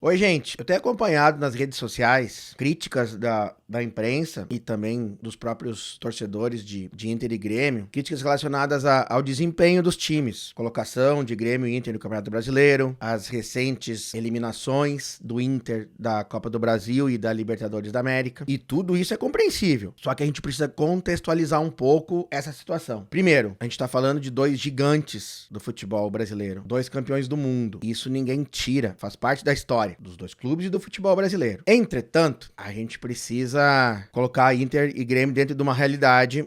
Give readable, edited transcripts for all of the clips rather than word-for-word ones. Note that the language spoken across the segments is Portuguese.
Oi, gente. Eu tenho acompanhado nas redes sociais críticas da imprensa e também dos próprios torcedores de Inter e Grêmio, críticas relacionadas ao desempenho dos times, colocação de Grêmio e Inter no Campeonato Brasileiro, as recentes eliminações do Inter da Copa do Brasil e da Libertadores da América. E tudo isso é compreensível, só que a gente precisa contextualizar um pouco essa situação. Primeiro, a gente tá falando de dois gigantes do futebol brasileiro, dois campeões do mundo. Isso ninguém tira, faz parte da história dos dois clubes e do futebol brasileiro. Entretanto, a gente precisa colocar Inter e Grêmio dentro de uma realidade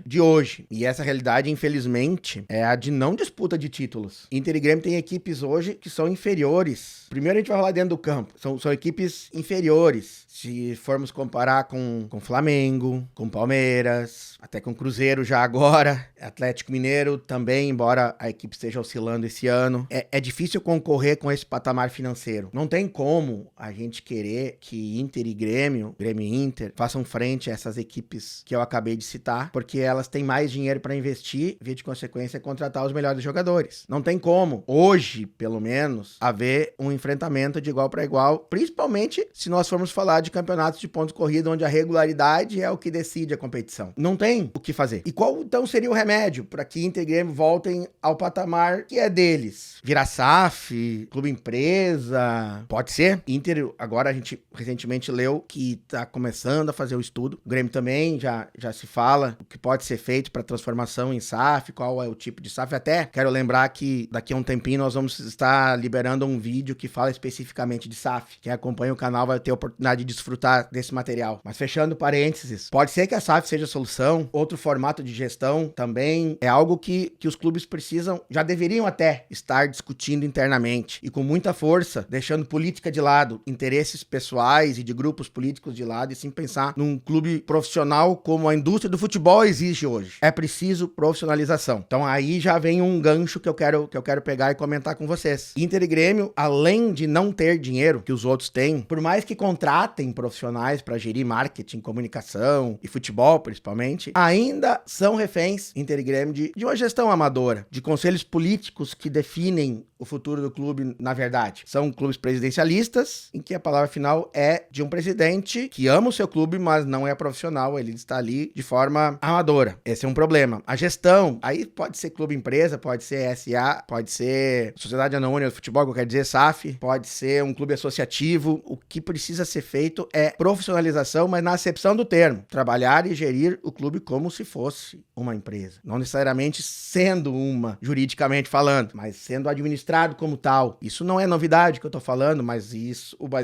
de hoje. E essa realidade, infelizmente, é a de não disputa de títulos. Inter e Grêmio têm equipes hoje que são inferiores. Primeiro a gente vai falar dentro do campo. São equipes inferiores. Se formos comparar com Flamengo, com Palmeiras, até com Cruzeiro já agora, Atlético Mineiro também, embora a equipe esteja oscilando esse ano. É difícil concorrer com esse patamar financeiro. Não tem como a gente querer que Inter e Grêmio e Inter, façam frente a essas equipes que eu acabei de citar, porque elas têm mais dinheiro para investir, via de consequência, contratar os melhores jogadores. Não tem como, hoje, pelo menos, haver um enfrentamento de igual para igual, principalmente se nós formos falar de campeonatos de pontos corrida, onde a regularidade é o que decide a competição. Não tem o que fazer. E qual, então, seria o remédio para que Inter e Grêmio voltem ao patamar que é deles? Virar SAF, clube empresa, pode ser. Inter, agora a gente recentemente leu que tá começando a fazer o estudo. O Grêmio também já se fala o que pode ser feito para transformação em SAF, qual é o tipo de SAF. Até quero lembrar que daqui a um tempinho nós vamos estar liberando um vídeo que fala especificamente de SAF. Quem acompanha o canal vai ter a oportunidade de desfrutar desse material. Mas fechando parênteses, pode ser que a SAF seja a solução. Outro formato de gestão também é algo que os clubes precisam, já deveriam até estar discutindo internamente e com muita força, deixando política de lado, interesses pessoais e de grupos políticos de lado, e sim pensar num clube profissional como a indústria do futebol exige hoje. É preciso profissionalização. Então aí já vem um gancho que eu quero pegar e comentar com vocês. Inter e Grêmio, além de não ter dinheiro que os outros têm, por mais que contratem profissionais para gerir marketing, comunicação e futebol principalmente, ainda são reféns, Inter e Grêmio, de uma gestão amadora, de conselhos políticos que definem o futuro do clube, na verdade. São clubes presidencialistas, em que a palavra final é de um presidente que ama o seu clube, mas não é profissional, ele está ali de forma amadora. Esse é um problema. A gestão, aí pode ser clube empresa, pode ser SA, pode ser Sociedade Anônima do Futebol, que eu quero dizer SAF, pode ser um clube associativo. O que precisa ser feito é profissionalização, mas na acepção do termo. Trabalhar e gerir o clube como se fosse uma empresa. Não necessariamente sendo uma, juridicamente falando, mas sendo administrado como tal. Isso não é novidade que eu tô falando, mas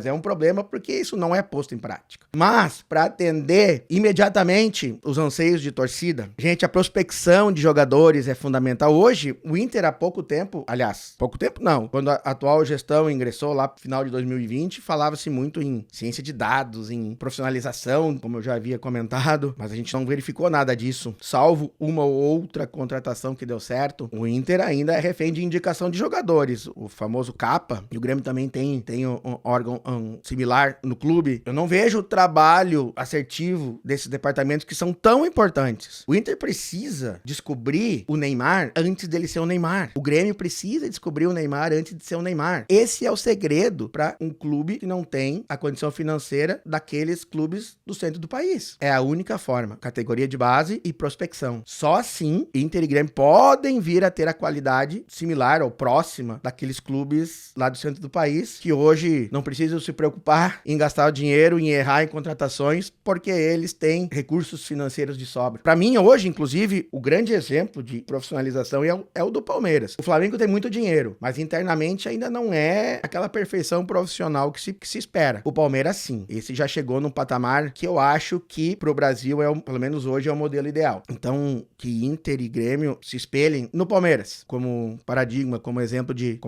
é um problema porque isso não é posto em prática. Mas, para atender imediatamente os anseios de torcida, gente, a prospecção de jogadores é fundamental. Hoje, o Inter há pouco tempo não, quando a atual gestão ingressou lá no final de 2020, falava-se muito em ciência de dados, em profissionalização, como eu já havia comentado, mas a gente não verificou nada disso, salvo uma ou outra contratação que deu certo. O Inter ainda é refém de indicação de jogadores, o famoso CAPA, e o Grêmio também tem um órgão similar no clube. Eu não vejo o trabalho assertivo desses departamentos que são tão importantes. O Inter precisa descobrir o Neymar antes dele ser o Neymar. O Grêmio precisa descobrir o Neymar antes de ser o Neymar. Esse é o segredo para um clube que não tem a condição financeira daqueles clubes do centro do país. É a única forma. Categoria de base e prospecção. Só assim, Inter e Grêmio podem vir a ter a qualidade similar ou próxima daqueles clubes lá do centro do país, que hoje não precisam se preocupar em gastar o dinheiro, em errar em contratações, porque eles têm recursos financeiros de sobra. Para mim, hoje, inclusive, o grande exemplo de profissionalização é o do Palmeiras. O Flamengo tem muito dinheiro, mas internamente ainda não é aquela perfeição profissional que se espera. O Palmeiras, sim. Esse já chegou num patamar que eu acho que pro Brasil, pelo menos hoje, é o modelo ideal. Então, que Inter e Grêmio se espelhem no Palmeiras, como paradigma, como exemplo de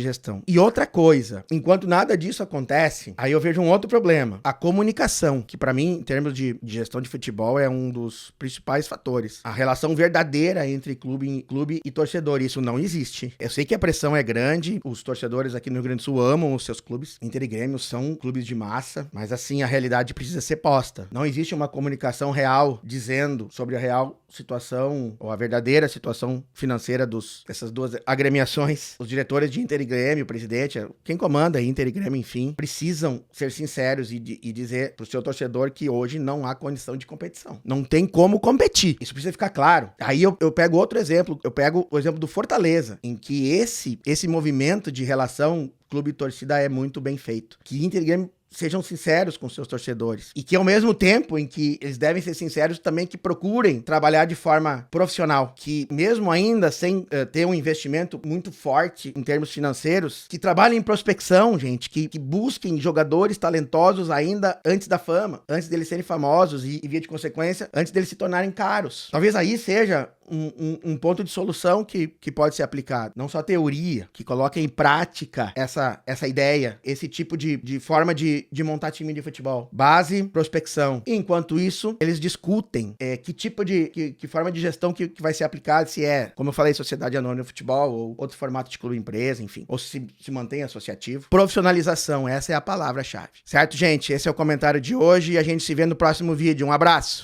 gestão. E outra coisa, enquanto nada disso acontece, aí eu vejo um outro problema. A comunicação, que pra mim, em termos de gestão de futebol, é um dos principais fatores. A relação verdadeira entre clube e torcedor, isso não existe. Eu sei que a pressão é grande, os torcedores aqui no Rio Grande do Sul amam os seus clubes. Inter e Grêmio são clubes de massa, mas assim, a realidade precisa ser posta. Não existe uma comunicação real dizendo sobre a real situação, ou a verdadeira situação financeira dessas duas agremiações, os diretores de Inter e Grêmio, o presidente, quem comanda Inter e Grêmio, enfim, precisam ser sinceros e dizer pro seu torcedor que hoje não há condição de competição. Não tem como competir. Isso precisa ficar claro. Aí eu pego outro exemplo, eu pego o exemplo do Fortaleza, em que esse movimento de relação clube e torcida é muito bem feito. Que Inter e Grêmio sejam sinceros com seus torcedores. E que ao mesmo tempo em que eles devem ser sinceros, também que procurem trabalhar de forma profissional. Que mesmo ainda sem ter um investimento muito forte em termos financeiros, que trabalhem em prospecção, gente. Que busquem jogadores talentosos ainda antes da fama. Antes deles serem famosos e via de consequência, antes deles se tornarem caros. Talvez aí seja um ponto de solução que pode ser aplicado. Não só teoria, que coloque em prática essa ideia, esse tipo de forma de montar time de futebol. Base, prospecção. E, enquanto isso, eles discutem que tipo que forma de gestão que vai ser aplicada, se é, como eu falei, sociedade anônima de futebol, ou outro formato de clube-empresa, enfim. Ou se mantém associativo. Profissionalização, essa é a palavra-chave. Certo, gente? Esse é o comentário de hoje e a gente se vê no próximo vídeo. Um abraço!